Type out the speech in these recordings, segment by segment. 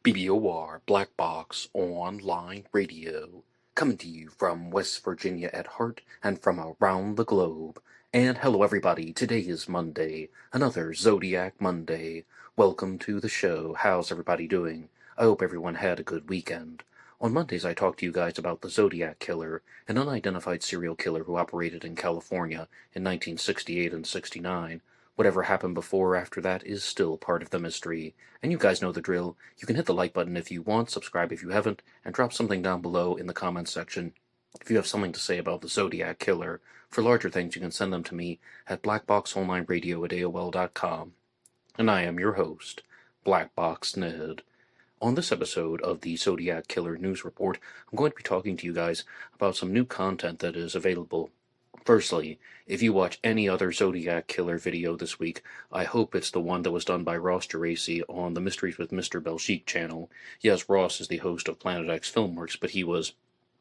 BBOR Black Box Online Radio, coming to you from West Virginia at heart and from around the globe. And hello everybody, today is Monday, another Zodiac Monday. Welcome to the show. How's everybody doing? I hope everyone had a good weekend. On Mondays I talk to you guys about the Zodiac Killer, an unidentified serial killer who operated in California in 1968 and 69. Whatever happened before or after that is still part of the mystery. And you guys know the drill. You can hit the like button if you want, subscribe if you haven't, and drop something down below in the comments section if you have something to say about the Zodiac Killer. For larger things, you can send them to me at blackboxonlineradio@aol.com. And I am your host, Box Ned. On this episode of the Zodiac Killer News Report, I'm going to be talking to you guys about some new content that is available. Firstly, if you watch any other Zodiac Killer video this week, I hope it's the one that was done by Ross Geraci on the Mysteries with Mr. Belchique channel. Yes, Ross is the host of Planet X Filmworks, but he was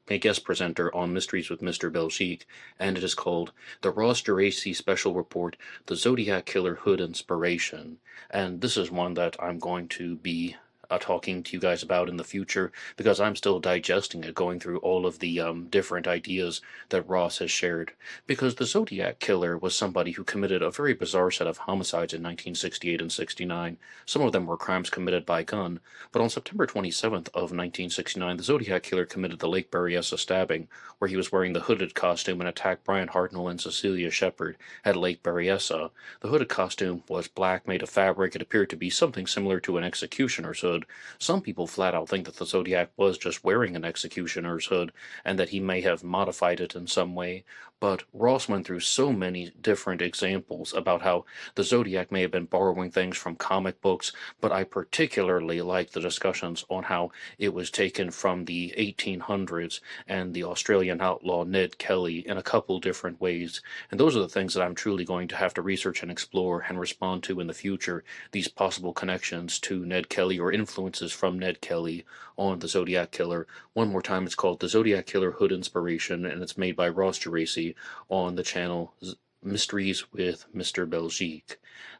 a guest presenter on Mysteries with Mr. Belchique, and it is called The Ross Geraci Special Report, The Zodiac Killer Hood Inspiration. And this is one that I'm going to be talking to you guys about in the future, because I'm still digesting it, going through all of the different ideas that Ross has shared. Because the Zodiac Killer was somebody who committed a very bizarre set of homicides in 1968 and 69. Some of them were crimes committed by gun, but on September 27th of 1969, the Zodiac Killer committed the Lake Berryessa stabbing, where he was wearing the hooded costume and attacked Brian Hartnell and Cecilia Shepard at Lake Berryessa. The hooded costume was black, made of fabric. It appeared to be something similar to an executioner's hood. Some people flat out think that the Zodiac was just wearing an executioner's hood and that he may have modified it in some way, but Ross went through so many different examples about how the Zodiac may have been borrowing things from comic books, but I particularly like the discussions on how it was taken from the 1800s and the Australian outlaw Ned Kelly in a couple different ways, and those are the things that I'm truly going to have to research and explore and respond to in the future, these possible connections to Ned Kelly or influences from Ned Kelly on the Zodiac Killer. One more time, it's called the Zodiac Killer Hood Inspiration, and it's made by Ross Geraci on the channel Mysteries with Mr. Belchique.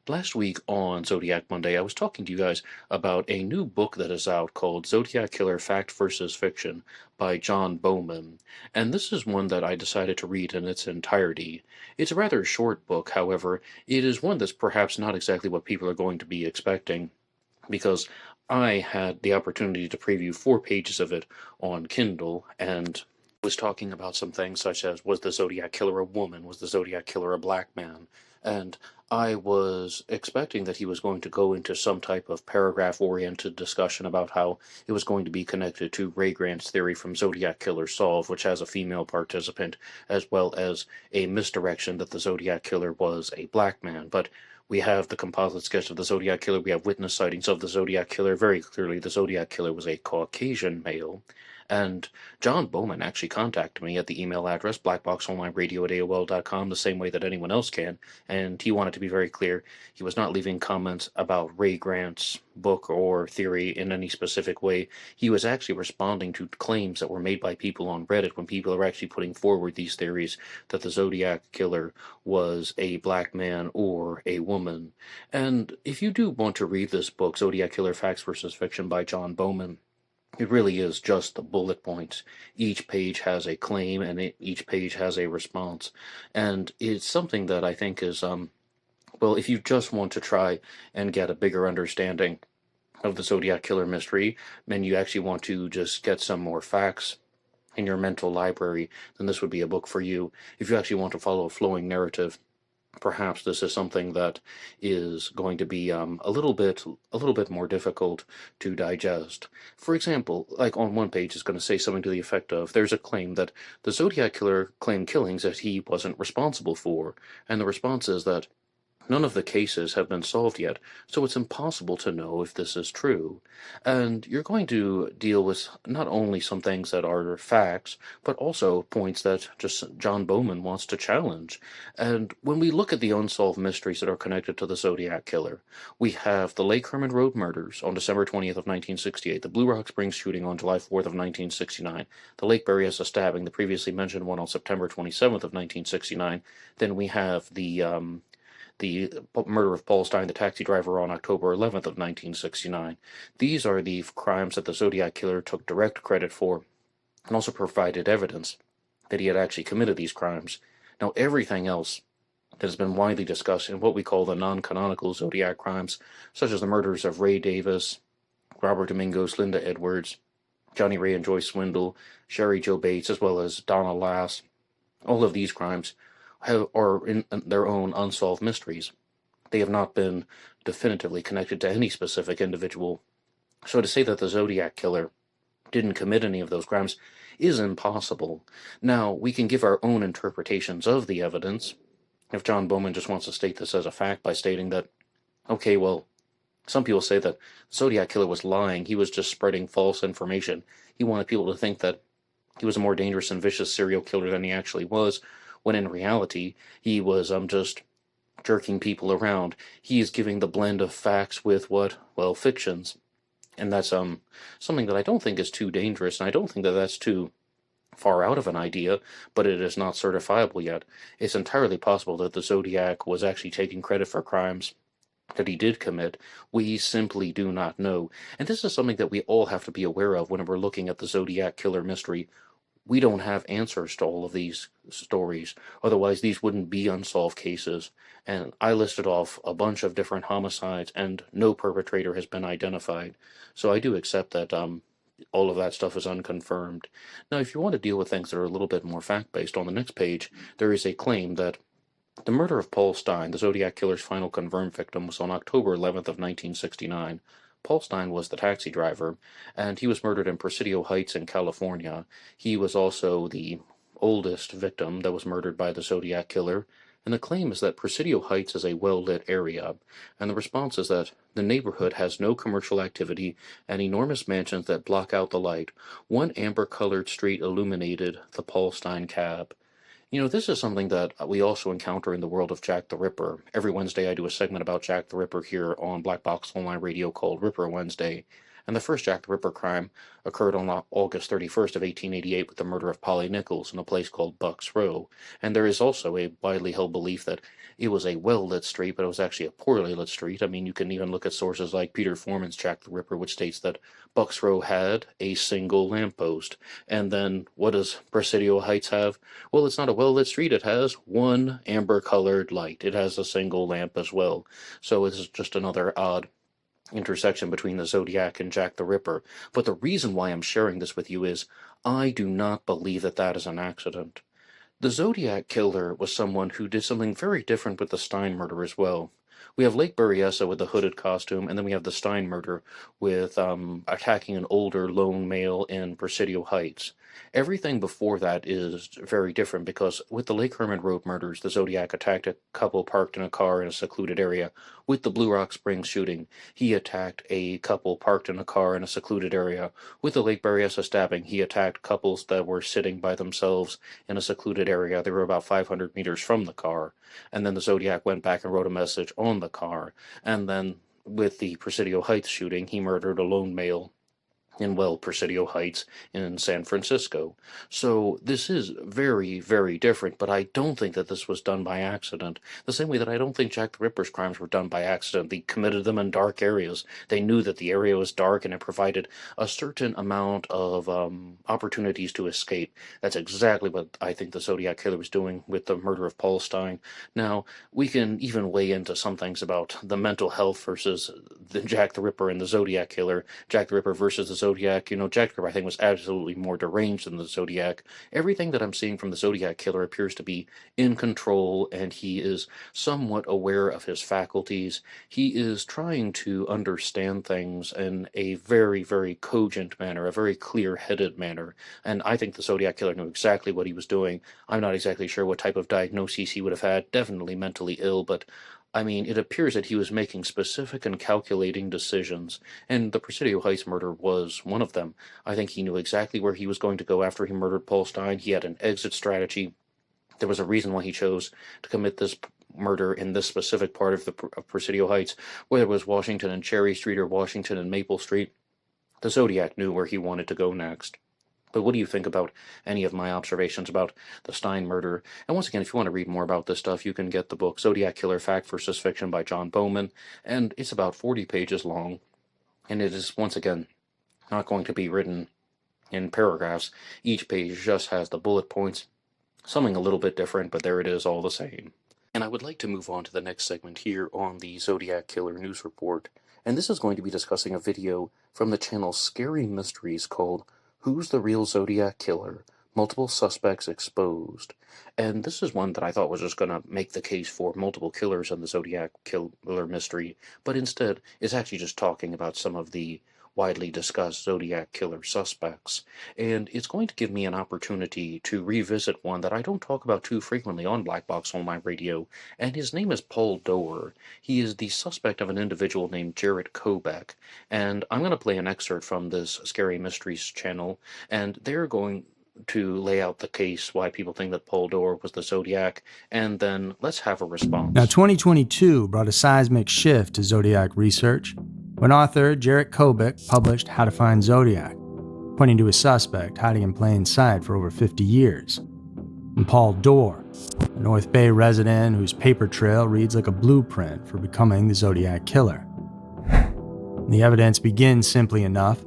Last week on Zodiac Monday, I was talking to you guys about a new book that is out called Zodiac Killer Fact vs. Fiction by John Bowman, and this is one that I decided to read in its entirety. It's a rather short book, however, it is one that's perhaps not exactly what people are going to be expecting, because I had the opportunity to preview 4 pages of it on Kindle, and was talking about some things such as, was the Zodiac Killer a woman? Was the Zodiac Killer a black man? And I was expecting that he was going to go into some type of paragraph-oriented discussion about how it was going to be connected to Ray Grant's theory from Zodiac Killer Solved, which has a female participant, as well as a misdirection that the Zodiac Killer was a black man. But we have the composite sketch of the Zodiac Killer. We have witness sightings of the Zodiac Killer. Very clearly, the Zodiac Killer was a Caucasian male. And John Bowman actually contacted me at the email address, blackboxonlineradio@aol.com, the same way that anyone else can. And he wanted to be very clear. He was not leaving comments about Ray Grant's book or theory in any specific way. He was actually responding to claims that were made by people on Reddit when people are actually putting forward these theories that the Zodiac Killer was a black man or a woman. And if you do want to read this book, Zodiac Killer Facts vs. Fiction by John Bowman, it really is just the bullet points. Each page has a claim, and each page has a response. And it's something that I think is, well, if you just want to try and get a bigger understanding of the Zodiac Killer mystery, and you actually want to just get some more facts in your mental library, then this would be a book for you. If you actually want to follow a flowing narrative, perhaps this is something that is going to be a little bit more difficult to digest. For example, like on one page it's going to say something to the effect of, there's a claim that the Zodiac Killer claimed killings that he wasn't responsible for, and the response is that none of the cases have been solved yet, so it's impossible to know if this is true. And you're going to deal with not only some things that are facts, but also points that just John Bowman wants to challenge. And when we look at the unsolved mysteries that are connected to the Zodiac Killer, we have the Lake Herman Road murders on December 20th of 1968, the Blue Rock Springs shooting on July 4th of 1969, the Lake Berryessa stabbing, the previously mentioned one on September 27th of 1969. Then we have the murder of Paul Stine, the taxi driver, on October 11th of 1969. These are the crimes that the Zodiac Killer took direct credit for, and also provided evidence that he had actually committed these crimes. Now, everything else that has been widely discussed in what we call the non-canonical Zodiac crimes, such as the murders of Ray Davis, Robert Domingos, Linda Edwards, Johnny Ray and Joyce Swindle, Sherry Jo Bates, as well as Donna Lass, all of these crimes are in their own unsolved mysteries. They have not been definitively connected to any specific individual. So to say that the Zodiac Killer didn't commit any of those crimes is impossible. Now, we can give our own interpretations of the evidence. If John Bowman just wants to state this as a fact by stating that, okay, well, some people say that the Zodiac Killer was lying. He was just spreading false information. He wanted people to think that he was a more dangerous and vicious serial killer than he actually was, when in reality, he was just jerking people around. He is giving the blend of facts with fictions. And that's something that I don't think is too dangerous, and I don't think that that's too far out of an idea, but it is not certifiable yet. It's entirely possible that the Zodiac was actually taking credit for crimes that he did commit. We simply do not know. And this is something that we all have to be aware of when we're looking at the Zodiac Killer mystery. We don't have answers to all of these stories. Otherwise, these wouldn't be unsolved cases. And I listed off a bunch of different homicides, and no perpetrator has been identified. So I do accept that all of that stuff is unconfirmed. Now, if you want to deal with things that are a little bit more fact-based, on the next page, there is a claim that the murder of Paul Stine, the Zodiac Killer's final confirmed victim, was on October 11th of 1969. Paul Stine was the taxi driver, and he was murdered in Presidio Heights in California. He was also the oldest victim that was murdered by the Zodiac Killer, and the claim is that Presidio Heights is a well-lit area, and the response is that the neighborhood has no commercial activity and enormous mansions that block out the light. One amber-colored street illuminated the Paul Stine cab. You know, this is something that we also encounter in the world of Jack the Ripper. Every Wednesday I do a segment about Jack the Ripper here on Black Box Online Radio called Ripper Wednesday. And the first Jack the Ripper crime occurred on August 31st of 1888 with the murder of Polly Nichols in a place called Buck's Row. And there is also a widely held belief that it was a well-lit street, but it was actually a poorly lit street. I mean, you can even look at sources like Peter Foreman's Jack the Ripper, which states that Buck's Row had a single lamppost. And then what does Presidio Heights have? Well, it's not a well-lit street. It has one amber-colored light. It has a single lamp as well. So it's just another odd intersection between the Zodiac and Jack the Ripper. But the reason why I'm sharing this with you is I do not believe that that is an accident. The Zodiac Killer was someone who did something very different with the Stine murder as well. We have Lake Berryessa with the hooded costume, and then we have the Stine murder with attacking an older lone male in Presidio Heights. Everything before that is very different because with the Lake Herman Road murders, the Zodiac attacked a couple parked in a car in a secluded area. With the Blue Rock Springs shooting, he attacked a couple parked in a car in a secluded area. With the Lake Berryessa stabbing, he attacked couples that were sitting by themselves in a secluded area. They were about 500 meters from the car. And then the Zodiac went back and wrote a message on the car. And then with the Presidio Heights shooting, he murdered a lone male in, Presidio Heights in San Francisco. So this is very, very different, but I don't think that this was done by accident. The same way that I don't think Jack the Ripper's crimes were done by accident. They committed them in dark areas. They knew that the area was dark and it provided a certain amount of opportunities to escape. That's exactly what I think the Zodiac Killer was doing with the murder of Paul Stine. Now, we can even weigh into some things about the mental health versus the Jack the Ripper and the Zodiac Killer. Jack the Ripper versus the Zodiac. You know, Jack the Ripper, I think, was absolutely more deranged than the Zodiac. Everything that I'm seeing from the Zodiac Killer appears to be in control, and he is somewhat aware of his faculties. He is trying to understand things in a very, very cogent manner, a very clear-headed manner, and I think the Zodiac Killer knew exactly what he was doing. I'm not exactly sure what type of diagnoses he would have had, definitely mentally ill, but I mean, it appears that he was making specific and calculating decisions, and the Presidio Heights murder was one of them. I think he knew exactly where he was going to go after he murdered Paul Stine. He had an exit strategy. There was a reason why he chose to commit this murder in this specific part of Presidio Heights, whether it was Washington and Cherry Street or Washington and Maple Street. The Zodiac knew where he wanted to go next. But what do you think about any of my observations about the Stine murder? And once again, if you want to read more about this stuff, you can get the book Zodiac Killer, Fact versus Fiction by John Bowman, and it's about 40 pages long, and it is, once again, not going to be written in paragraphs. Each page just has the bullet points, something a little bit different, but there it is all the same. And I would like to move on to the next segment here on the Zodiac Killer News Report, and this is going to be discussing a video from the channel Scary Mysteries called Who's the Real Zodiac Killer? Multiple Suspects Exposed. And this is one that I thought was just going to make the case for multiple killers in the Zodiac Killer mystery, but instead is actually just talking about some of the widely discussed Zodiac Killer suspects. And it's going to give me an opportunity to revisit one that I don't talk about too frequently on Black Box Online Radio, and his name is Paul Doerr. He is the suspect of an individual named Jarrett Kobek, and I'm going to play an excerpt from this Scary Mysteries channel, and they're going to lay out the case why people think that Paul Doerr was the Zodiac, and then let's have a response. Now, 2022 brought a seismic shift to Zodiac research when author Jarrett Kobek published How to Find Zodiac, pointing to a suspect hiding in plain sight for over 50 years. And Paul Doerr, a North Bay resident whose paper trail reads like a blueprint for becoming the Zodiac Killer. The evidence begins simply enough.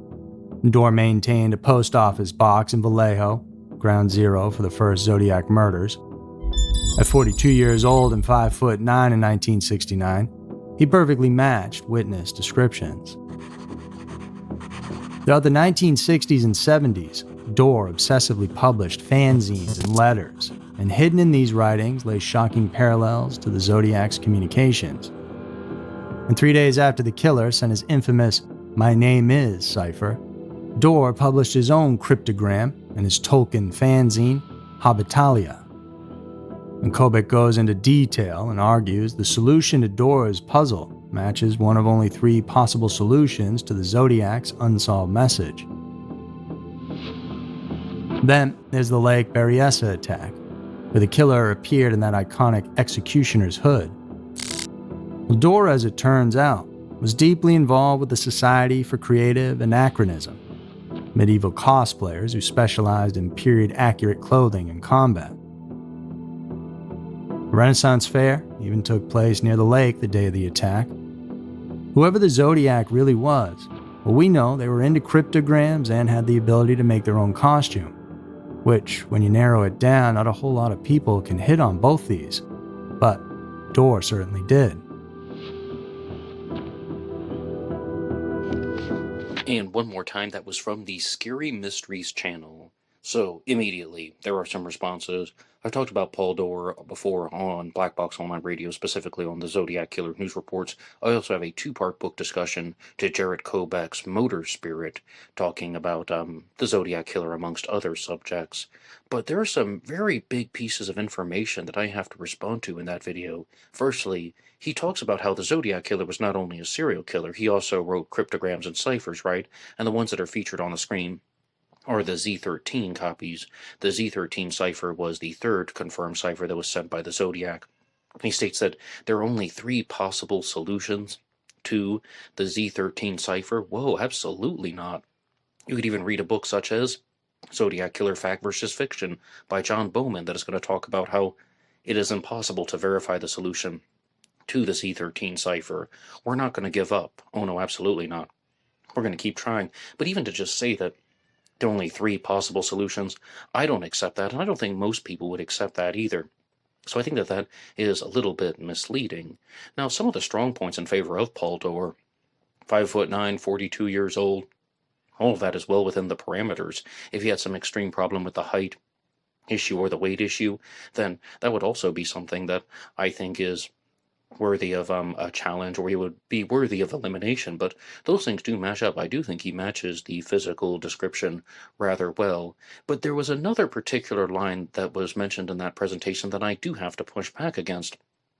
Doerr maintained a post office box in Vallejo, ground zero for the first Zodiac murders. At 42 years old and 5'9" in 1969, he perfectly matched witness descriptions. Throughout the 1960s and 70s, Doerr obsessively published fanzines and letters, and hidden in these writings lay shocking parallels to the Zodiac's communications. And 3 days after the killer sent his infamous "My Name Is" cipher, Doerr published his own cryptogram in his Tolkien fanzine, Habitalia. And Kobek goes into detail and argues the solution to Doerr's puzzle matches one of only 3 possible solutions to the Zodiac's unsolved message. Then there's the Lake Berryessa attack, where the killer appeared in that iconic executioner's hood. Well, Doerr, as it turns out, was deeply involved with the Society for Creative Anachronism, medieval cosplayers who specialized in period-accurate clothing and combat. A Renaissance fair even took place near the lake the day of the attack. Whoever the Zodiac really was, well, we know they were into cryptograms and had the ability to make their own costume, which, when you narrow it down, not a whole lot of people can hit on both these, but Doerr certainly did. And one more time, that was from the Scary Mysteries channel. So, immediately, there are some responses. I've talked about Paul Doerr before on Black Box Online Radio, specifically on the Zodiac Killer News Reports. I also have a 2-part book discussion to Jarrett Kobek's Motor Spirit, talking about the Zodiac Killer amongst other subjects. But there are some very big pieces of information that I have to respond to in that video. Firstly, he talks about how the Zodiac Killer was not only a serial killer, he also wrote cryptograms and ciphers, right? And the ones that are featured on the screen are the Z13 copies. The Z13 cipher was the 3rd confirmed cipher that was sent by the Zodiac. He states that there are only 3 possible solutions to the Z13 cipher. Whoa, absolutely not. You could even read a book such as Zodiac Killer, Fact versus Fiction by John Bowman that is going to talk about how it is impossible to verify the solution to the Z13 cipher. We're not going to give up. Oh no, absolutely not. We're going to keep trying. But even to just say that there are only 3 possible solutions, I don't accept that, and I don't think most people would accept that either. So I think that that is a little bit misleading. Now, some of the strong points in favor of Paul Doerr: 5'9", 42 years old, all of that is well within the parameters. If he had some extreme problem with the height issue or the weight issue, then that would also be something that I think is worthy of a challenge, or he would be worthy of elimination. But those things do match up. I do think he matches the physical description rather well. But there was another particular line that was mentioned in that presentation that I do have to push back against.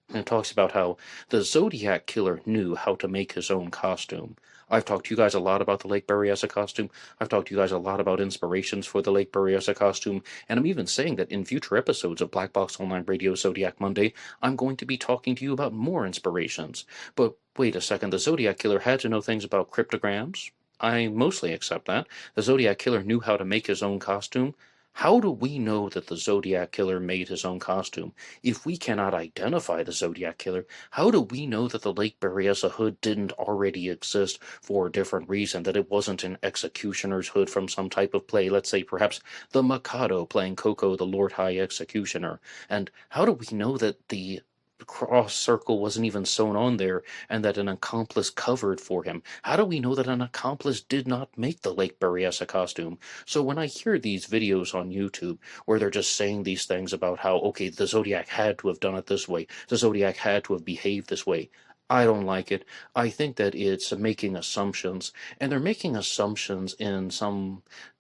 And it talks about how the Zodiac Killer knew how to make his own costume. I've talked to you guys a lot about the Lake Berryessa costume. I've talked to you guys a lot about inspirations for the Lake Berryessa costume. And I'm even saying that in future episodes of Black Box Online Radio Zodiac Monday, I'm going to be talking to you about more inspirations. But wait a second, the Zodiac Killer had to know things about cryptograms, I mostly accept that. The Zodiac Killer knew how to make his own costume. How do we know that the Zodiac Killer made his own costume? If we cannot identify the Zodiac Killer, how do we know that the Lake Berryessa hood didn't already exist for a different reason, that it wasn't an executioner's hood from some type of play, let's say perhaps the Mikado playing Coco the Lord High Executioner? And how do we know that the cross circle wasn't even sewn on there and that an accomplice covered for him? How do we know that an accomplice did not make the Lake Berryessa costume? So when I hear these videos on YouTube where they're just saying these things about how, okay, the Zodiac had to have done it this way, the Zodiac had to have behaved this way, I don't like it. I think that it's making assumptions, and they're making assumptions in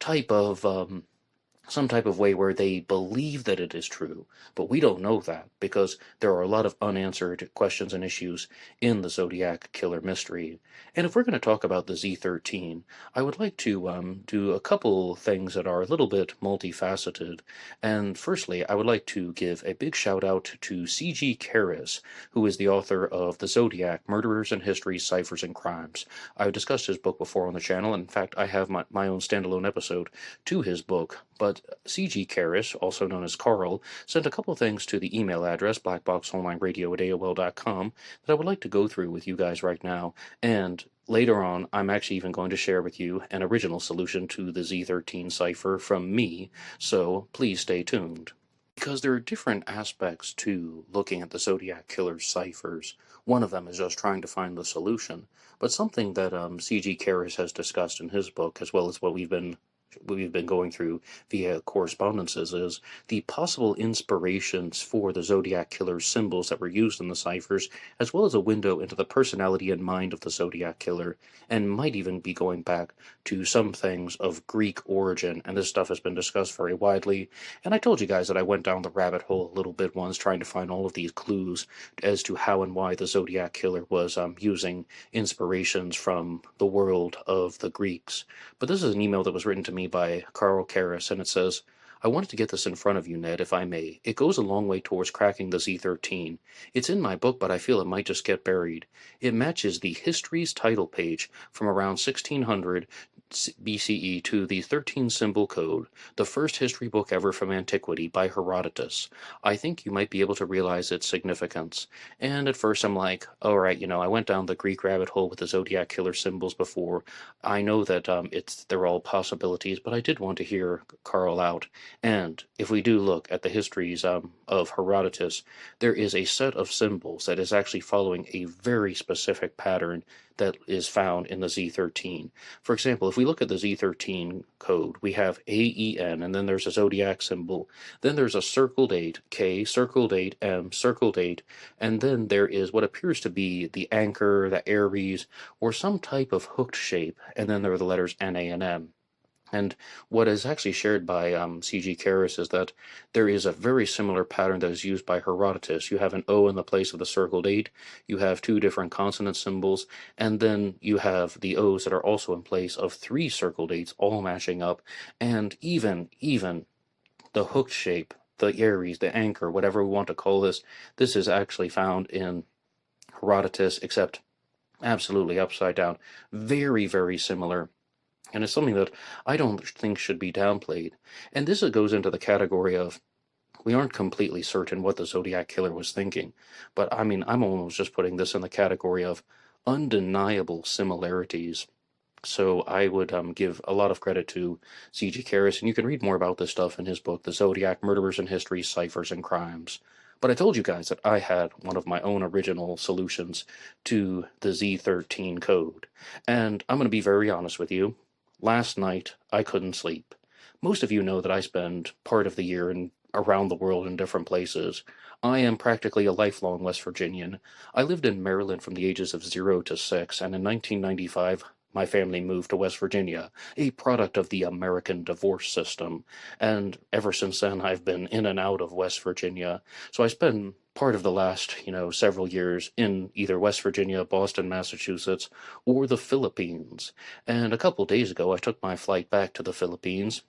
type of some type of way where they believe that it is true, but we don't know that because there are a lot of unanswered questions and issues in the Zodiac Killer mystery. And if we're going to talk about the Z13, I would like to do a couple things that are a little bit multifaceted. And firstly, I would like to give a big shout out to C.G. Karras, who is the author of The Zodiac, Murderers in History, Ciphers, and Crimes. I've discussed his book before on the channel. In fact, I have my own standalone episode to his book, but C.G. Karras, also known as Carl, sent a couple things to the email address, blackboxonlineradio@aol.com, that I would like to go through with you guys right now, and later on, I'm actually even going to share with you an original solution to the Z13 cipher from me, so please stay tuned. Because there are different aspects to looking at the Zodiac Killer's ciphers. One of them is just trying to find the solution, but something that C.G. Karras has discussed in his book, as well as what we've been going through via correspondences, is the possible inspirations for the Zodiac Killer's symbols that were used in the ciphers, as well as a window into the personality and mind of the Zodiac Killer, and might even be going back to some things of Greek origin, and this stuff has been discussed very widely. And I told you guys that I went down the rabbit hole a little bit once, trying to find all of these clues as to how and why the Zodiac Killer was using inspirations from the world of the Greeks. But this is an email that was written to me by Carl Karras, and it says, I wanted to get this in front of you, Ned, if I may. It goes a long way towards cracking the Z13. It's in my book, but I feel it might just get buried. It matches the History's title page from around 1600 BCE to the 13-symbol code, the first history book ever from antiquity by Herodotus. I think you might be able to realize its significance. And at first I'm like, all right, I went down the Greek rabbit hole with the Zodiac Killer symbols before. I know that they're all possibilities, but I did want to hear Carl out. And if we do look at the histories of Herodotus, there is a set of symbols that is actually following a very specific pattern that is found in the Z13. For example, if we look at the Z13 code, we have AEN, and then there's a zodiac symbol, then there's a circled 8, K, circled 8, M, circled 8, and then there is what appears to be the anchor, the Aries, or some type of hooked shape, and then there are the letters NA and M. And what is actually shared by C.G. Karras is that there is a very similar pattern that is used by Herodotus. You have an O in the place of the circled 8, you have 2 different consonant symbols, and then you have the O's that are also in place of 3 circled 8s all matching up, and even the hooked shape, the Aries, the anchor, whatever we want to call this is actually found in Herodotus, except absolutely upside down. Very, very similar. And it's something that I don't think should be downplayed. And this goes into the category of, we aren't completely certain what the Zodiac Killer was thinking. But I mean, I'm almost just putting this in the category of undeniable similarities. So I would give a lot of credit to C.G. Karras, and you can read more about this stuff in his book, The Zodiac, Murderers in History, Ciphers, and Crimes. But I told you guys that I had one of my own original solutions to the Z13 code. And I'm going to be very honest with you. Last night, I couldn't sleep. Most of you know that I spend part of the year around the world in different places. I am practically a lifelong West Virginian. I lived in Maryland from the ages of 0 to 6, and in 1995, my family moved to West Virginia, a product of the American divorce system. And ever since then, I've been in and out of West Virginia. So I spent part of the last, several years in either West Virginia, Boston, Massachusetts, or the Philippines. And a couple days ago, I took my flight back to the Philippines,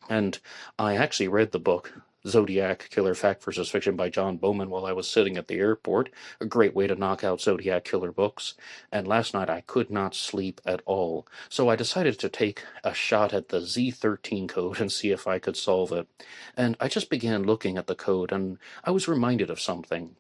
and I actually read the book Zodiac Killer Fact vs. Fiction by John Bowman while I was sitting at the airport. A great way to knock out Zodiac Killer books. And last night I could not sleep at all. So I decided to take a shot at the Z13 code and see if I could solve it. And I just began looking at the code, and I was reminded of something.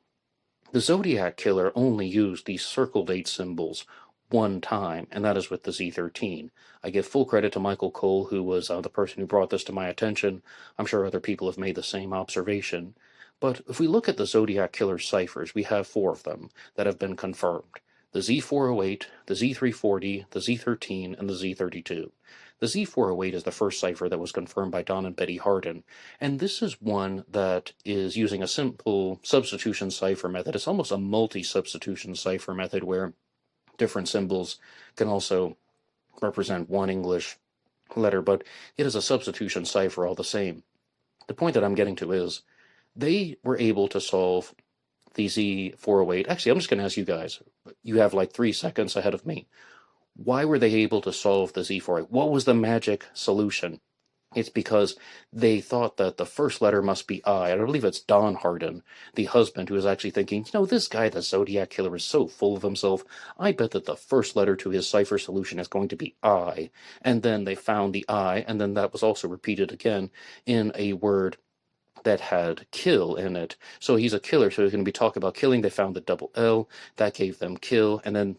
The Zodiac Killer only used these circled 8 symbols one time, and that is with the Z13. I give full credit to Michael Cole, who was the person who brought this to my attention. I'm sure other people have made the same observation. But if we look at the Zodiac Killer ciphers, we have 4 of them that have been confirmed. The Z408, the Z340, the Z13, and the Z32. The Z408 is the first cipher that was confirmed by Don and Betty Hardin, and this is one that is using a simple substitution cipher method. It's almost a multi-substitution cipher method where different symbols can also represent one English letter, but it is a substitution cipher all the same. The point that I'm getting to is they were able to solve the Z408. Actually, I'm just going to ask you guys. You have like 3 seconds ahead of me. Why were they able to solve the Z408? What was the magic solution? It's because they thought that the first letter must be I. I believe it's Don Hardin, the husband, who is actually thinking, this guy, the Zodiac Killer, is so full of himself. I bet that the first letter to his cipher solution is going to be I. And then they found the I, and then that was also repeated again in a word that had kill in it. So he's a killer, so he's going to be talking about killing. They found the double L. That gave them kill, and then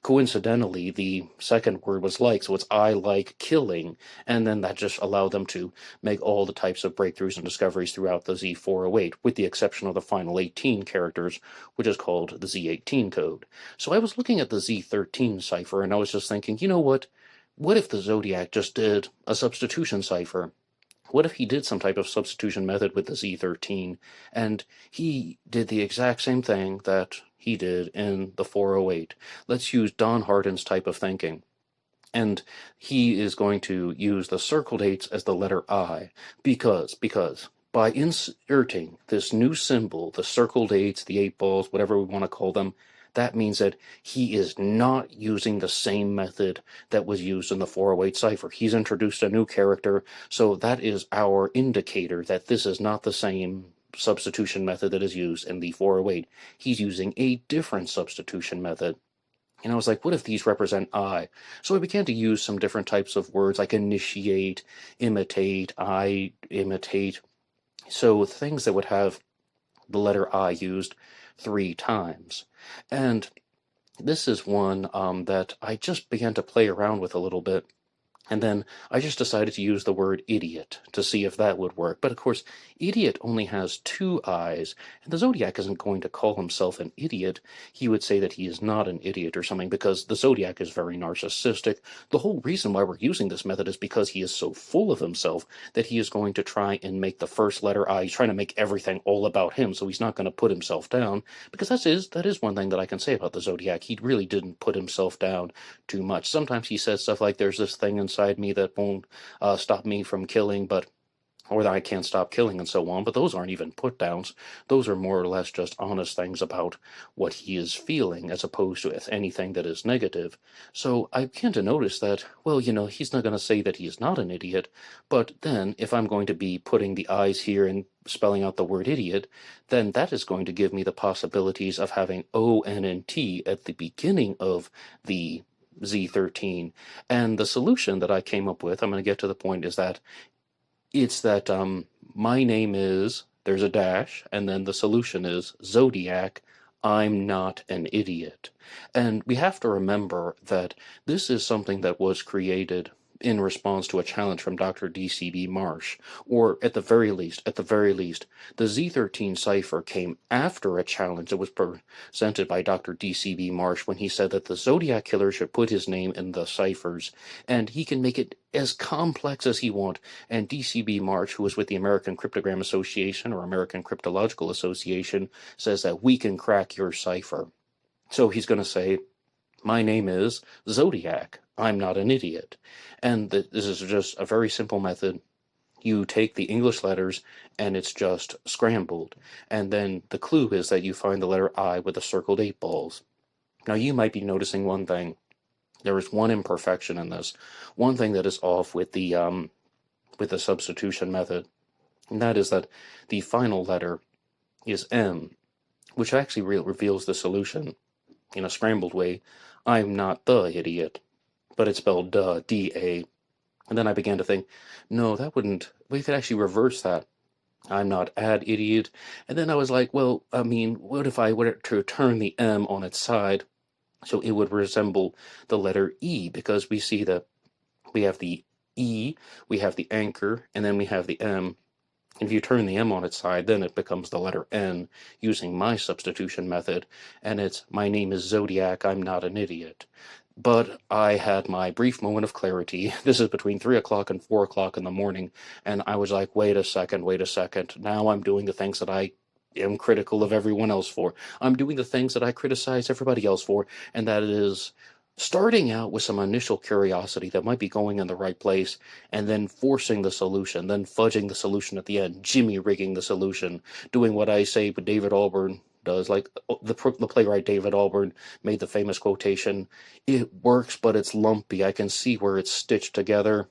coincidentally, the second word was like, so it's I like killing, and then that just allowed them to make all the types of breakthroughs and discoveries throughout the Z408, with the exception of the final 18 characters, which is called the Z18 code. So I was looking at the Z13 cipher, and I was just thinking, what if the Zodiac just did a substitution cipher? What if he did some type of substitution method with the Z13, and he did the exact same thing that he did in the 408? Let's use Don Hardin's type of thinking. And he is going to use the circled 8s as the letter I, because by inserting this new symbol, the circled 8s, the 8 balls, whatever we want to call them, that means that he is not using the same method that was used in the 408 cipher. He's introduced a new character, so that is our indicator that this is not the same substitution method that is used in the 408. He's using a different substitution method. And I was like, what if these represent I? So I began to use some different types of words like initiate, imitate, I imitate. So things that would have the letter I used 3 times. And this is one that I just began to play around with a little bit. And then I just decided to use the word idiot to see if that would work. But of course, idiot only has 2 I's, and the Zodiac isn't going to call himself an idiot. He would say that he is not an idiot or something, because the Zodiac is very narcissistic. The whole reason why we're using this method is because he is so full of himself that he is going to try and make the first letter I. He's trying to make everything all about him, so he's not going to put himself down, because that is one thing that I can say about the Zodiac. He really didn't put himself down too much. Sometimes he says stuff like, there's this thing inside me that won't stop me from killing, or that I can't stop killing, and so on. But those aren't even put downs. Those are more or less just honest things about what he is feeling, as opposed to anything that is negative. So I began to notice that, he's not going to say that he is not an idiot, but then if I'm going to be putting the I's here and spelling out the word idiot, then that is going to give me the possibilities of having O, N, and T at the beginning of the Z13. And the solution that I came up with, I'm going to get to the point, is that it's that my name is, there's a dash, and then the solution is Zodiac, I'm not an idiot. And we have to remember that this is something that was created in response to a challenge from Dr. D.C.B. Marsh, or at the very least, the Z13 cipher came after a challenge that was presented by Dr. D.C.B. Marsh when he said that the Zodiac Killer should put his name in the ciphers, and he can make it as complex as he wants. And D.C.B. Marsh, who is with the American Cryptogram Association or American Cryptological Association, says that we can crack your cipher. So he's going to say, my name is Zodiac, I'm not an idiot. And this is just a very simple method. You take the English letters and it's just scrambled. And then the clue is that you find the letter I with the circled 8 balls. Now you might be noticing one thing. There is one imperfection in this. One thing that is off with the substitution method. and that is that the final letter is M, which actually reveals the solution. In a scrambled way, I'm not the idiot, but it's spelled duh, D-A. And then I began to think, no, that wouldn't, we could actually reverse that. I'm not ad idiot. And then I was like, well, I mean, what if I were to turn the M on its side so it would resemble the letter E? Because we see that we have the E, we have the anchor, and then we have the M. And if you turn the M on its side, then it becomes the letter N using my substitution method. And it's, my name is Zodiac, I'm not an idiot. But I had my brief moment of clarity. This is between 3 o'clock and 4 o'clock in the morning. And I was like, wait a second. Now I'm doing the things that I am critical of everyone else for. I'm doing the things that I criticize everybody else for. And that is starting out with some initial curiosity that might be going in the right place, and then forcing the solution, then fudging the solution at the end, jimmy rigging the solution, doing what I say but David Albarn does. Like the playwright David Albarn made the famous quotation, "It works, but it's lumpy. I can see where it's stitched together."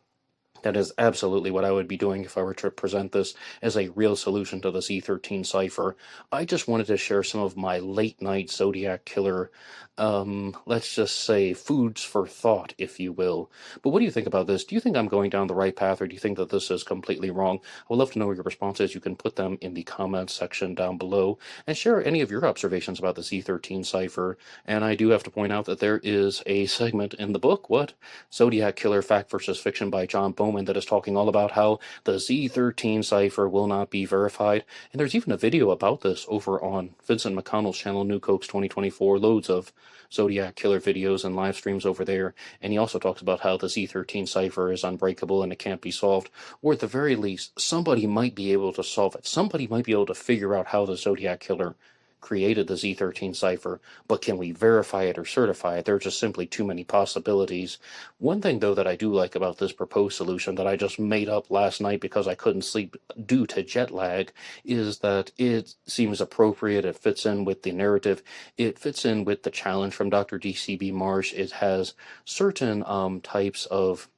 That is absolutely what I would be doing if I were to present this as a real solution to the Z13 cipher. I just wanted to share some of my late night Zodiac Killer, let's just say foods for thought, if you will. But what do you think about this? Do you think I'm going down the right path, or do you think that this is completely wrong? I would love to know your responses. You can put them in the comments section down below and share any of your observations about the Z13 cipher. And I do have to point out that there is a segment in the book, Zodiac Killer Fact versus Fiction by John Bowman, that is talking all about how the Z13 cipher will not be verified. And there's even a video about this over on Vincent McConnell's channel, New Cokes 2024. Loads of Zodiac Killer videos and live streams over there. And he also talks about how the Z13 cipher is unbreakable and it can't be solved. Or at the very least, somebody might be able to solve it. Somebody might be able to figure out how the Zodiac Killer created the Z13 cipher, but can we verify it or certify it? There are just simply too many possibilities. One thing, though, that I do like about this proposed solution that I just made up last night because I couldn't sleep due to jet lag is that it seems appropriate. It fits in with the narrative. It fits in with the challenge from Dr. D.C.B. Marsh. It has certain types of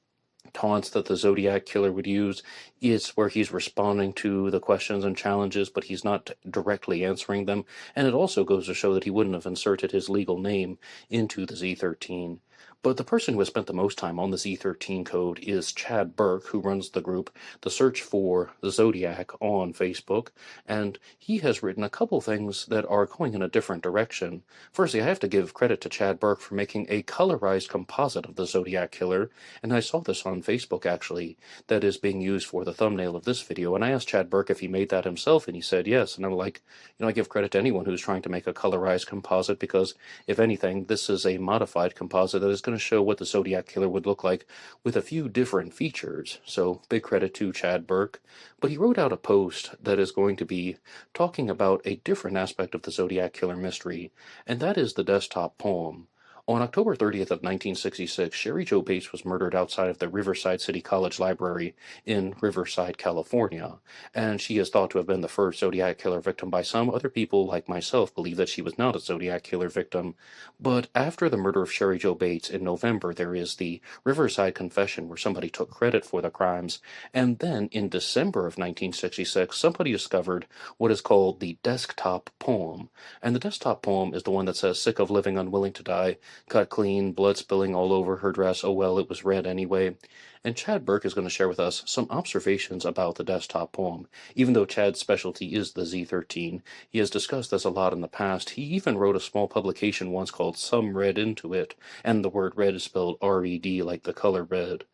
taunts that the Zodiac Killer would use. It's where he's responding to the questions and challenges, but he's not directly answering them. And it also goes to show that he wouldn't have inserted his legal name into the Z13. But the person who has spent the most time on the Z13 code is Chad Burke, who runs the group The Search for the Zodiac on Facebook, and he has written a couple things that are going in a different direction. Firstly, I have to give credit to Chad Burke for making a colorized composite of the Zodiac Killer, and I saw this on Facebook, actually, that is being used for the thumbnail of this video, and I asked Chad Burke if he made that himself, and he said yes, and I'm like, I give credit to anyone who's trying to make a colorized composite, because, if anything, this is a modified composite that is going to show what the Zodiac Killer would look like with a few different features. So big credit to Chad Burke. But he wrote out a post that is going to be talking about a different aspect of the Zodiac Killer mystery, and that is the desktop poem. On October 30th of 1966, Sherry Jo Bates was murdered outside of the Riverside City College Library in Riverside, California, and she is thought to have been the first Zodiac Killer victim by some. Other people, like myself, believe that she was not a Zodiac Killer victim. But after the murder of Sherry Jo Bates in November, there is the Riverside Confession, where somebody took credit for the crimes, and then in December of 1966, somebody discovered what is called the desktop poem. And the desktop poem is the one that says, "Sick of living, unwilling to die, cut clean, blood spilling all over her dress, oh well, it was red anyway." And Chad Burke is going to share with us some observations about the desktop poem. Even though Chad's specialty is the Z13, he has discussed this a lot in the past. He even wrote a small publication once called Some Read Into It, and the word red is spelled R-E-D, like the color red.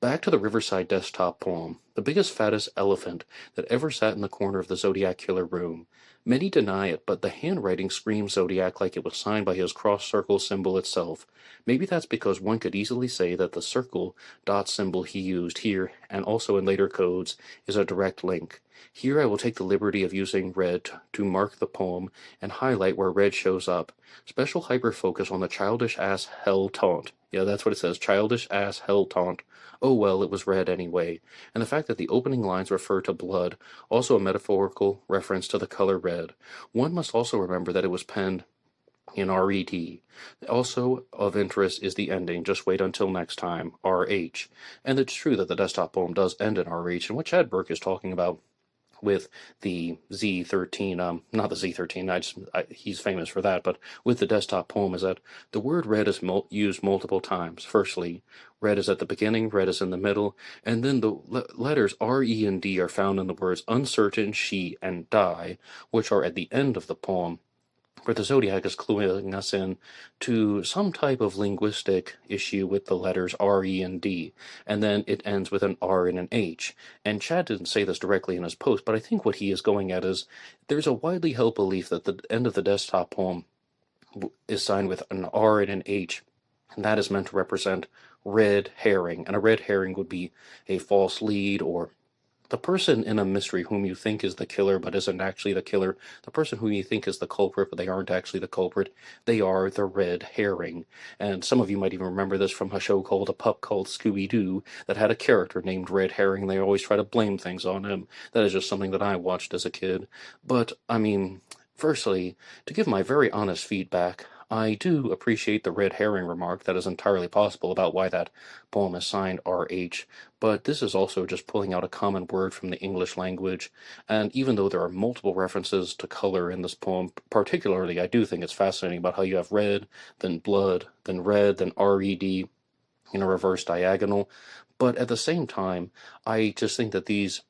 Back to the Riverside desktop poem, the biggest, fattest elephant that ever sat in the corner of the Zodiac Killer room. Many deny it, but the handwriting screams Zodiac like it was signed by his cross-circle symbol itself. Maybe that's because one could easily say that the circle dot symbol he used here, and also in later codes, is a direct link. Here I will take the liberty of using red to mark the poem and highlight where red shows up. Special hyper-focus on the childish ass hell taunt. Yeah, that's what it says, childish ass hell taunt. Oh well, it was red anyway. And the fact that the opening lines refer to blood, also a metaphorical reference to the color red. One must also remember that it was penned in R-E-D. Also of interest is the ending, just wait until next time, R-H. And it's true that the desktop poem does end in R-H, and what Chad Burke is talking about with the Z13, not the Z13, he's famous for that, but with the desktop poem is that the word red is used multiple times. Firstly, red is at the beginning, red is in the middle, and then the letters R, E, and D are found in the words uncertain, she, and die, which are at the end of the poem, where the Zodiac is cluing us in to some type of linguistic issue with the letters R, E, and D, and then it ends with an R and an H. And Chad didn't say this directly in his post, but I think what he is going at is there's a widely held belief that the end of the desktop poem is signed with an R and an H, and that is meant to represent red herring, and a red herring would be a false lead, or the person in a mystery whom you think is the killer but isn't actually the killer, the person who you think is the culprit but they aren't actually the culprit, they are the red herring. And some of you might even remember this from a show called A Pup Called Scooby-Doo that had a character named Red Herring. They always try to blame things on him. That is just something that I watched as a kid. But, I mean, firstly, to give my very honest feedback, I do appreciate the red herring remark. That is entirely possible about why that poem is signed RH, but this is also just pulling out a common word from the English language, and even though there are multiple references to color in this poem, particularly I do think it's fascinating about how you have red, then blood, then red, then RED in a reverse diagonal, but at the same time, I just think that these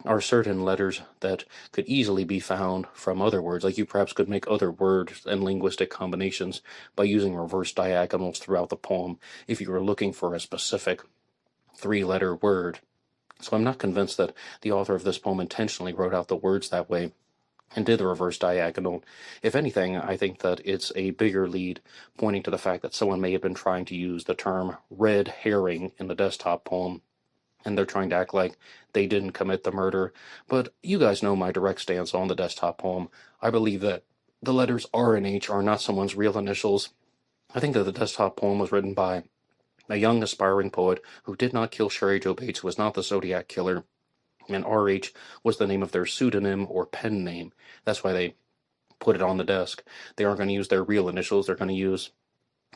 are certain letters that could easily be found from other words. Like you perhaps could make other words and linguistic combinations by using reverse diagonals throughout the poem if you were looking for a specific three-letter word. So I'm not convinced that the author of this poem intentionally wrote out the words that way and did the reverse diagonal. If anything, I think that it's a bigger lead pointing to the fact that someone may have been trying to use the term red herring in the desktop poem, and they're trying to act like they didn't commit the murder. But you guys know my direct stance on the desktop poem. I believe that the letters R and H are not someone's real initials. I think that the desktop poem was written by a young aspiring poet who did not kill Sherry Jo Bates, who was not the Zodiac Killer, and RH was the name of their pseudonym or pen name. That's why they put it on the desk. They aren't going to use their real initials. They're going to use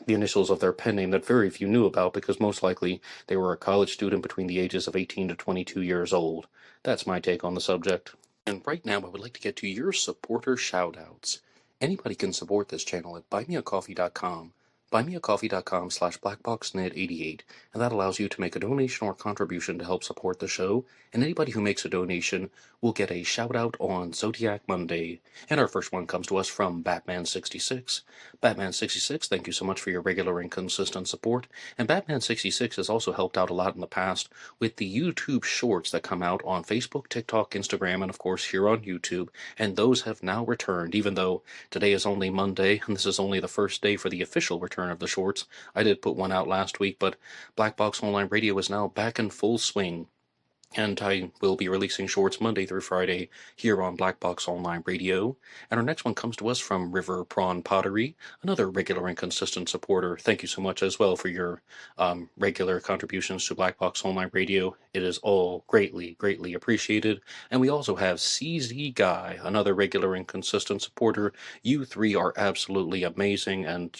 the initials of their pen name that very few knew about because most likely they were a college student between the ages of 18 to 22 years old. That's my take on the subject. And right now I would like to get to your supporter shoutouts. Anybody can support this channel at buymeacoffee.com. buymeacoffee.com/blackboxned88, and that allows you to make a donation or contribution to help support the show, and anybody who makes a donation will get a shout out on Zodiac Monday. And our first one comes to us from Batman66. Batman66, thank you so much for your regular and consistent support, and Batman66 has also helped out a lot in the past with the YouTube shorts that come out on Facebook, TikTok, Instagram, and of course here on YouTube, and those have now returned, even though today is only Monday, and this is only the first day for the official return of the shorts. I did put one out last week, but Black Box Online Radio is now back in full swing, and I will be releasing shorts Monday through Friday here on Black Box Online Radio. And our next one comes to us from River Prawn Pottery, another regular and consistent supporter. Thank you so much as well for your regular contributions to Black Box Online Radio. It is all greatly, greatly appreciated. And we also have CZ Guy, another regular and consistent supporter. You three are absolutely amazing, and,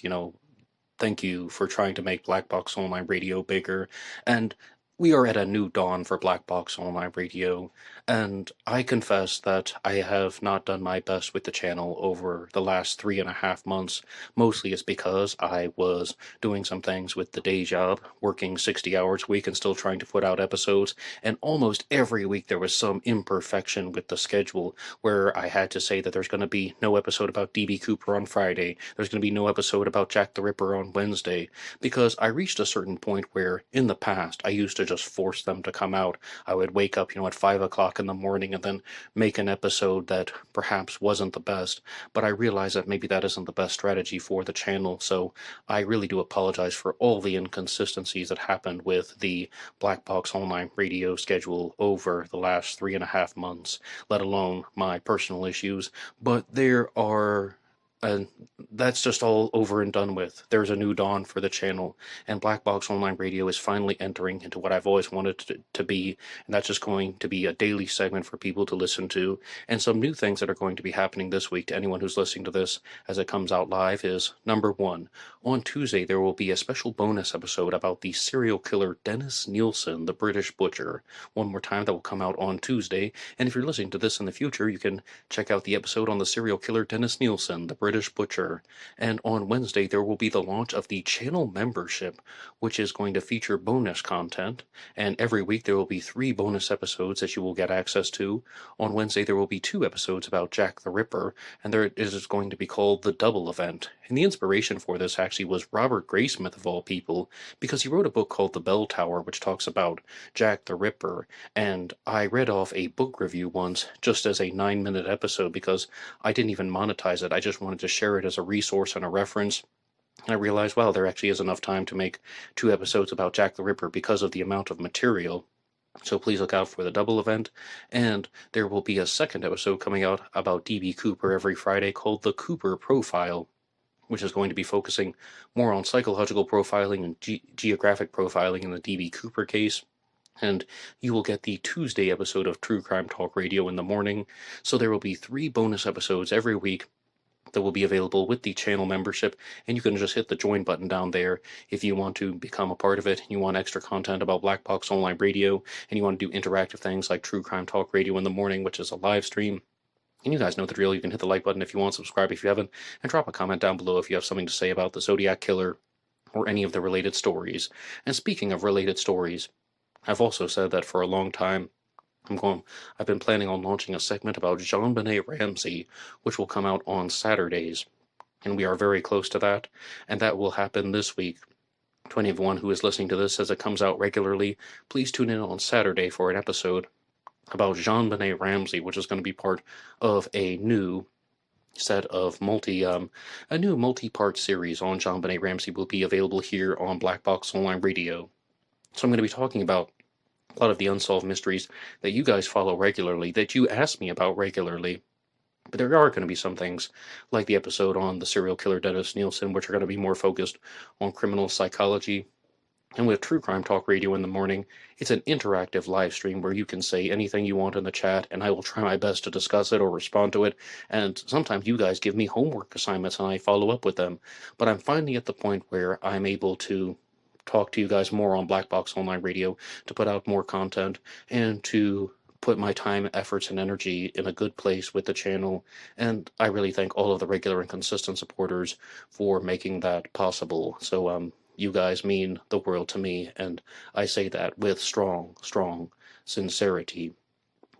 thank you for trying to make Black Box Online Radio bigger, and we are at a new dawn for Black Box Online Radio, and I confess that I have not done my best with the channel over the last 3.5 months. Mostly it's because I was doing some things with the day job, working 60 hours a week and still trying to put out episodes, and almost every week there was some imperfection with the schedule where I had to say that there's going to be no episode about D.B. Cooper on Friday, there's going to be no episode about Jack the Ripper on Wednesday, because I reached a certain point where in the past I used to just force them to come out. I would wake up, at 5 o'clock in the morning and then make an episode that perhaps wasn't the best, but I realized that maybe that isn't the best strategy for the channel, so I really do apologize for all the inconsistencies that happened with the Black Box Online Radio schedule over the last 3.5 months, let alone my personal issues, but there are And that's just all over and done with. There's a new dawn for the channel, and Black Box Online Radio is finally entering into what I've always wanted to be, and that's just going to be a daily segment for people to listen to. And some new things that are going to be happening this week to anyone who's listening to this as it comes out live is, number one, on Tuesday there will be a special bonus episode about the serial killer Dennis Nielsen, the British Butcher. One more time, that will come out on Tuesday, and if you're listening to this in the future, you can check out the episode on the serial killer Dennis Nielsen, the British Butcher. And on Wednesday, there will be the launch of the channel membership, which is going to feature bonus content. And every week, there will be 3 bonus episodes that you will get access to. On Wednesday, there will be 2 episodes about Jack the Ripper, and there is going to be called the Double Event. And the inspiration for this actually was Robert Graysmith, of all people, because he wrote a book called The Bell Tower, which talks about Jack the Ripper. And I read off a book review once just as a 9-minute episode because I didn't even monetize it. I just wanted to share it as a resource and a reference. I realized, wow, there actually is enough time to make 2 episodes about Jack the Ripper because of the amount of material. So please look out for the double event. And there will be a second episode coming out about D.B. Cooper every Friday called The Cooper Profile, which is going to be focusing more on psychological profiling and geographic profiling in the D.B. Cooper case. And you will get the Tuesday episode of True Crime Talk Radio in the morning. So there will be 3 bonus episodes every week that will be available with the channel membership, and you can just hit the join button down there if you want to become a part of it, and you want extra content about Black Box Online Radio, and you want to do interactive things like True Crime Talk Radio in the morning, which is a live stream. And you guys know the drill. You can hit the like button if you want, subscribe if you haven't, and drop a comment down below if you have something to say about the Zodiac Killer or any of the related stories. And speaking of related stories, I've also said that for a long time, I've been planning on launching a segment about JonBenet Ramsey, which will come out on Saturdays, and we are very close to that, and that will happen this week. To anyone who is listening to this as it comes out regularly, please tune in on Saturday for an episode about JonBenet Ramsey, which is going to be part of a new set of a new multi-part series on JonBenet Ramsey will be available here on Black Box Online Radio. So I'm going to be talking about a lot of the unsolved mysteries that you guys follow regularly, that you ask me about regularly. But there are going to be some things, like the episode on the serial killer Dennis Nielsen, which are going to be more focused on criminal psychology. And with True Crime Talk Radio in the morning, it's an interactive live stream where you can say anything you want in the chat, and I will try my best to discuss it or respond to it. And sometimes you guys give me homework assignments and I follow up with them. But I'm finally at the point where I'm able to talk to you guys more on Black Box Online Radio, to put out more content, and to put my time, efforts, and energy in a good place with the channel. And I really thank all of the regular and consistent supporters for making that possible. So you guys mean the world to me, and I say that with strong sincerity.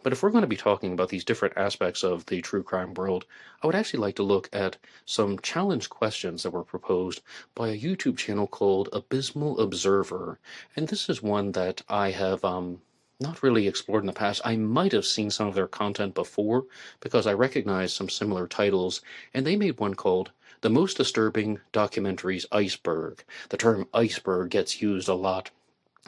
But if we're going to be talking about these different aspects of the true crime world, I would actually like to look at some challenge questions that were proposed by a YouTube channel called Abysmal Observer. And this is one that I have not really explored in the past. I might have seen some of their content before because I recognize some similar titles, and they made one called The Most Disturbing Documentaries Iceberg. The term iceberg gets used a lot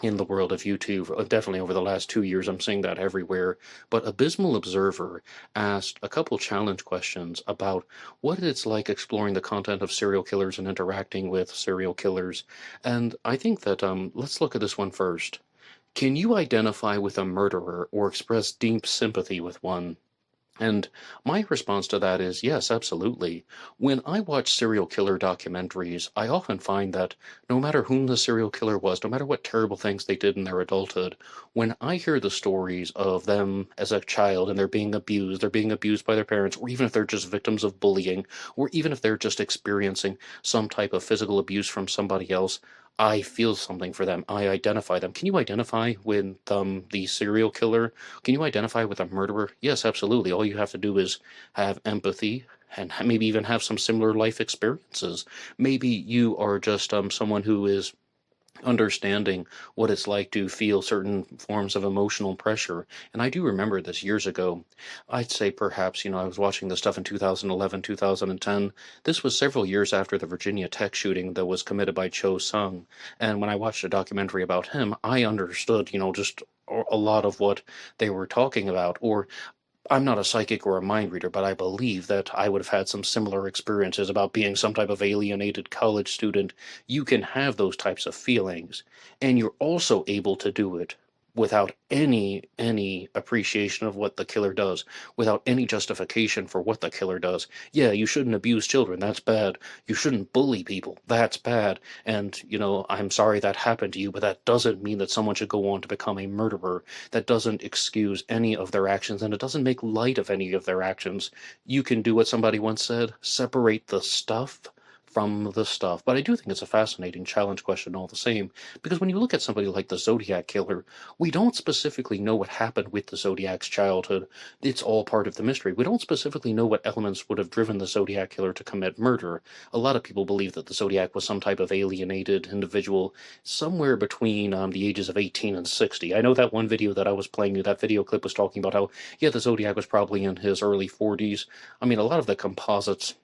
in the world of YouTube. Definitely over the last 2 years, I'm seeing that everywhere. But Abysmal Observer asked a couple challenge questions about what it's like exploring the content of serial killers and interacting with serial killers. And I think that, let's look at this one first. Can you identify with a murderer or express deep sympathy with one? And my response to that is yes, absolutely. When I watch serial killer documentaries, I often find that no matter whom the serial killer was, no matter what terrible things they did in their adulthood, when I hear the stories of them as a child and they're being abused by their parents, or even if they're just victims of bullying, or even if they're just experiencing some type of physical abuse from somebody else, I feel something for them. I identify them. Can you identify with the serial killer? Can you identify with a murderer? Yes, absolutely. All you have to do is have empathy and maybe even have some similar life experiences. Maybe you are just someone who is understanding what it's like to feel certain forms of emotional pressure. And I do remember this years ago. I'd say perhaps, I was watching this stuff in 2011, 2010. This was several years after the Virginia Tech shooting that was committed by Cho Sung. And when I watched a documentary about him, I understood, just a lot of what they were talking about. Or I'm not a psychic or a mind reader, but I believe that I would have had some similar experiences about being some type of alienated college student. You can have those types of feelings, and you're also able to do it without any appreciation of what the killer does, without any justification for what the killer does. Yeah, you shouldn't abuse children, that's bad. You shouldn't bully people, that's bad. And, I'm sorry that happened to you, but that doesn't mean that someone should go on to become a murderer. That doesn't excuse any of their actions, and it doesn't make light of any of their actions. You can do what somebody once said, separate the stuff from the stuff. But I do think it's a fascinating challenge question all the same, because when you look at somebody like the Zodiac Killer, we don't specifically know what happened with the Zodiac's childhood. It's all part of the mystery. We don't specifically know what elements would have driven the Zodiac Killer to commit murder. A lot of people believe that the Zodiac was some type of alienated individual somewhere between the ages of 18 and 60. I know that one video that I was playing you, that video clip was talking about how, yeah, the Zodiac was probably in his early 40s. I mean, a lot of the composites,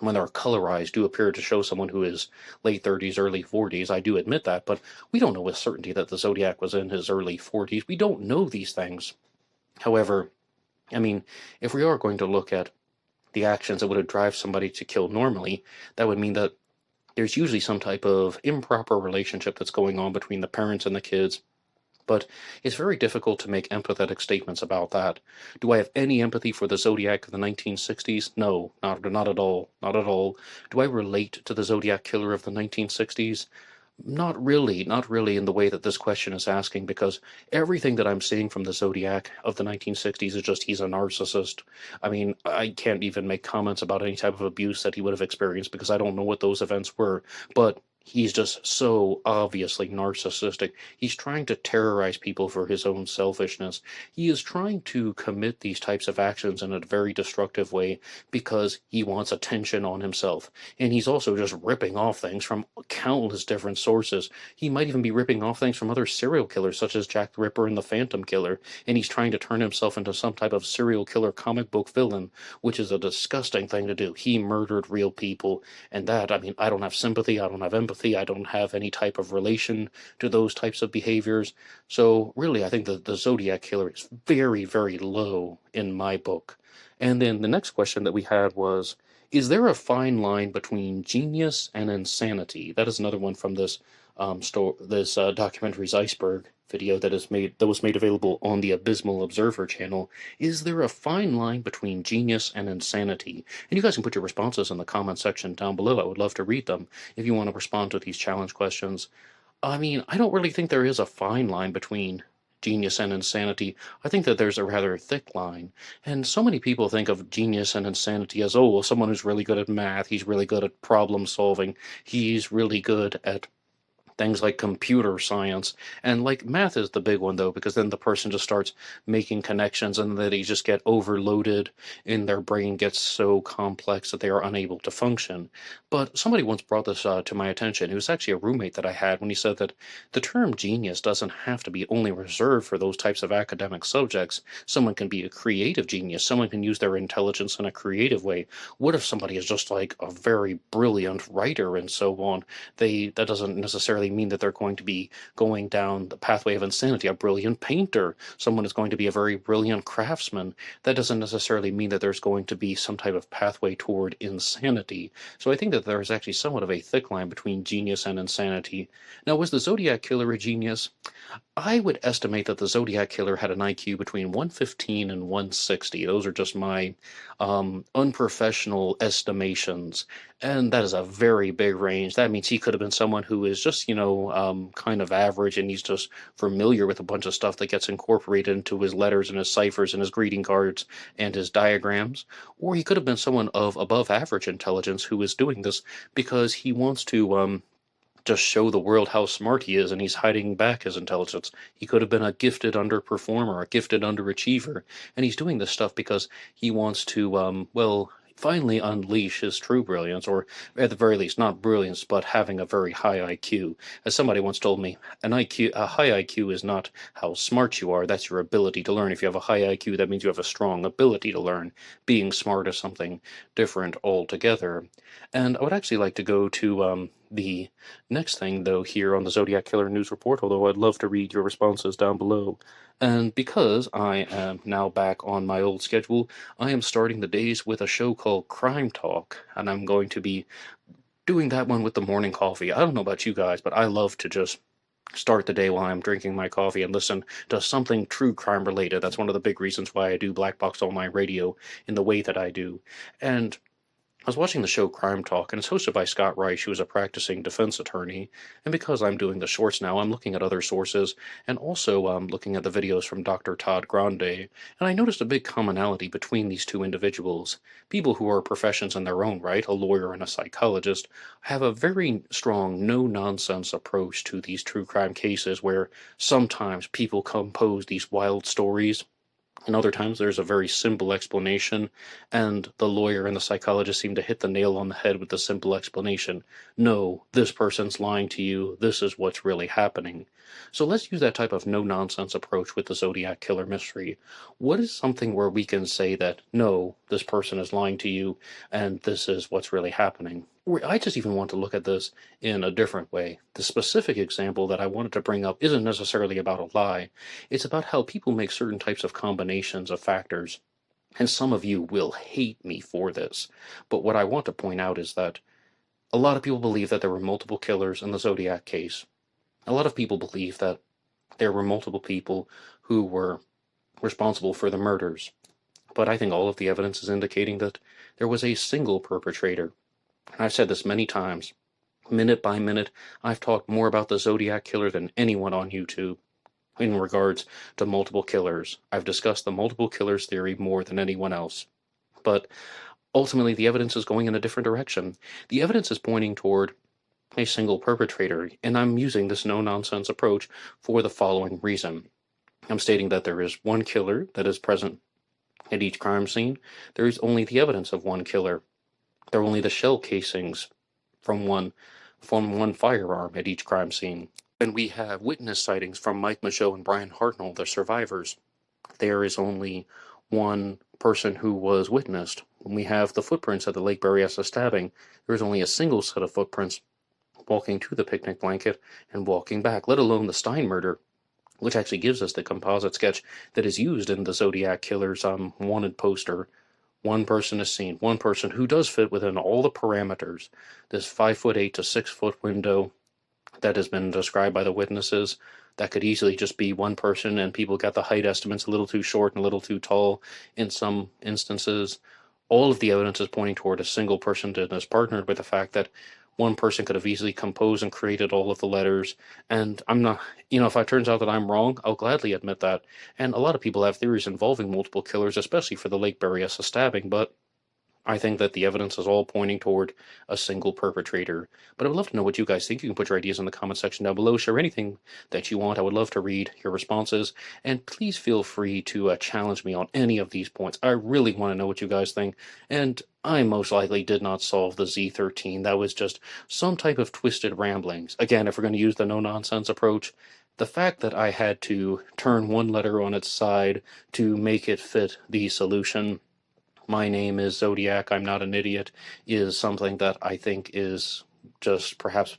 when they're colorized, do appear to show someone who is late 30s, early 40s. I do admit that, but we don't know with certainty that the Zodiac was in his early 40s. We don't know these things. However, I mean, if we are going to look at the actions that would have drive somebody to kill normally, that would mean that there's usually some type of improper relationship that's going on between the parents and the kids. But it's very difficult to make empathetic statements about that. Do I have any empathy for the Zodiac of the 1960s? No, not at all. Not at all. Do I relate to the Zodiac Killer of the 1960s? Not really in the way that this question is asking, because everything that I'm seeing from the Zodiac of the 1960s is just he's a narcissist. I mean, I can't even make comments about any type of abuse that he would have experienced because I don't know what those events were, but he's just so obviously narcissistic. He's trying to terrorize people for his own selfishness. He is trying to commit these types of actions in a very destructive way because he wants attention on himself. And he's also just ripping off things from countless different sources. He might even be ripping off things from other serial killers, such as Jack the Ripper and the Phantom Killer, and he's trying to turn himself into some type of serial killer comic book villain, which is a disgusting thing to do. He murdered real people, and that, I mean, I don't have sympathy, I don't have empathy, I don't have any type of relation to those types of behaviors. So really, I think that the Zodiac Killer is very, very low in my book. And then the next question that we had was, is there a fine line between genius and insanity? That is another one from this documentary's Iceberg video that was made available on the Abysmal Observer channel. Is there a fine line between genius and insanity? And you guys can put your responses in the comment section down below. I would love to read them if you want to respond to these challenge questions. I mean, I don't really think there is a fine line between genius and insanity. I think that there's a rather thick line. And so many people think of genius and insanity as, oh, well, someone who's really good at math, he's really good at problem solving, he's really good at things like computer science. And like math is the big one though, because then the person just starts making connections and then they just get overloaded and their brain gets so complex that they are unable to function. But somebody once brought this to my attention. It was actually a roommate that I had when he said that the term genius doesn't have to be only reserved for those types of academic subjects. Someone can be a creative genius. Someone can use their intelligence in a creative way. What if somebody is just like a very brilliant writer and so on? That doesn't necessarily mean that they're going to be going down the pathway of insanity. A brilliant painter, someone is going to be a very brilliant craftsman. That doesn't necessarily mean that there's going to be some type of pathway toward insanity. So I think that there is actually somewhat of a thick line between genius and insanity. Now, was the Zodiac Killer a genius? I would estimate that the Zodiac Killer had an IQ between 115 and 160. Those are just my unprofessional estimations. And that is a very big range. That means he could have been someone who is just, kind of average, and he's just familiar with a bunch of stuff that gets incorporated into his letters and his ciphers and his greeting cards and his diagrams. Or he could have been someone of above average intelligence who is doing this because he wants to just show the world how smart he is, and he's hiding back his intelligence. He could have been a gifted underperformer, a gifted underachiever, and he's doing this stuff because he wants to, finally unleash his true brilliance, or at the very least, not brilliance, but having a very high IQ. As somebody once told me, a high IQ is not how smart you are, that's your ability to learn. If you have a high IQ, that means you have a strong ability to learn. Being smart is something different altogether. And I would actually like to go to the next thing, though, here on the Zodiac Killer News Report, although I'd love to read your responses down below. And because I am now back on my old schedule, I am starting the days with a show called Crime Talk, and I'm going to be doing that one with the morning coffee. I don't know about you guys, but I love to just start the day while I'm drinking my coffee and listen to something true crime related. That's one of the big reasons why I do Black Box Online Radio in the way that I do. And I was watching the show Crime Talk, and it's hosted by Scott Reich, who is a practicing defense attorney. And because I'm doing the shorts now, I'm looking at other sources, and also looking at the videos from Dr. Todd Grande. And I noticed a big commonality between these two individuals. People who are professions in their own right, a lawyer and a psychologist, have a very strong, no-nonsense approach to these true crime cases where sometimes people compose these wild stories, and other times there's a very simple explanation, and the lawyer and the psychologist seem to hit the nail on the head with the simple explanation. No, this person's lying to you. This is what's really happening. So let's use that type of no-nonsense approach with the Zodiac Killer mystery. What is something where we can say that, no, this person is lying to you, and this is what's really happening? I just even want to look at this in a different way. The specific example that I wanted to bring up isn't necessarily about a lie. It's about how people make certain types of combinations of factors. And some of you will hate me for this. But what I want to point out is that a lot of people believe that there were multiple killers in the Zodiac case. A lot of people believe that there were multiple people who were responsible for the murders. But I think all of the evidence is indicating that there was a single perpetrator. And I've said this many times. Minute by minute, I've talked more about the Zodiac Killer than anyone on YouTube in regards to multiple killers. I've discussed the multiple killers theory more than anyone else. But ultimately, the evidence is going in a different direction. The evidence is pointing toward a single perpetrator, and I'm using this no-nonsense approach for the following reason. I'm stating that there is one killer that is present at each crime scene. There is only the evidence of one killer. There are only the shell casings from one firearm at each crime scene. And we have witness sightings from Mike Michaud and Brian Hartnell, the survivors. There is only one person who was witnessed. When we have the footprints at the Lake Berryessa stabbing, there is only a single set of footprints walking to the picnic blanket and walking back, let alone the Stine murder, which actually gives us the composite sketch that is used in the Zodiac Killer's wanted poster. One person is seen, one person who does fit within all the parameters. This 5'8" to 6 foot window that has been described by the witnesses, that could easily just be one person, and people got the height estimates a little too short and a little too tall in some instances. All of the evidence is pointing toward a single person that is partnered with the fact that one person could have easily composed and created all of the letters. And I'm not, if it turns out that I'm wrong, I'll gladly admit that. And a lot of people have theories involving multiple killers, especially for the Lake Berryessa stabbing, but I think that the evidence is all pointing toward a single perpetrator. But I would love to know what you guys think. You can put your ideas in the comment section down below. Share anything that you want. I would love to read your responses. And please feel free to challenge me on any of these points. I really want to know what you guys think. And I most likely did not solve the Z13. That was just some type of twisted ramblings. Again, if we're going to use the no-nonsense approach, the fact that I had to turn one letter on its side to make it fit the solution, my name is Zodiac, I'm not an idiot, is something that I think is just perhaps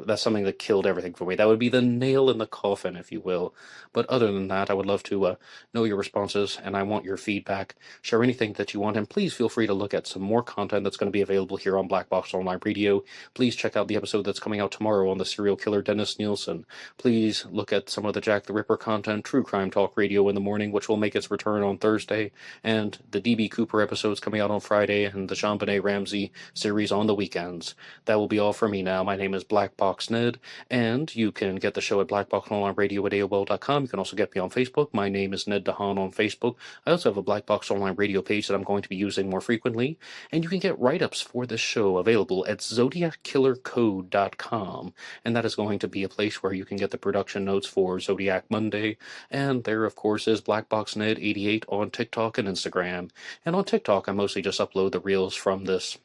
that's something that killed everything for me. That would be the nail in the coffin, if you will. But other than that, I would love to know your responses, and I want your feedback. Share anything that you want, and please feel free to look at some more content that's going to be available here on Black Box Online Radio. Please check out the episode that's coming out tomorrow on the serial killer Dennis Nielsen. Please look at some of the Jack the Ripper content, True Crime Talk Radio in the morning, which will make its return on Thursday, and the D.B. Cooper episodes coming out on Friday, and the JonBenet Ramsey series on the weekends. That will be all for me now. My name is Black Box Ned, and you can get the show at blackboxonlineradio at AOL.com. You can also get me on Facebook. My name is Ned DeHaan on Facebook. I also have a Black Box Online Radio page that I'm going to be using more frequently, and you can get write-ups for this show available at zodiackillercode.com, and that is going to be a place where you can get the production notes for Zodiac Monday, and there, of course, is Black Box Ned 88 on TikTok and Instagram. And on TikTok, I mostly just upload the reels from these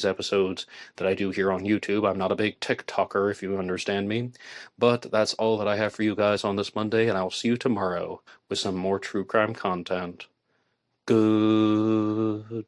episodes that I do here on YouTube. I'm not a big TikToker, if you understand me. But that's all that I have for you guys on this Monday, and I'll see you tomorrow with some more true crime content. Goodbye.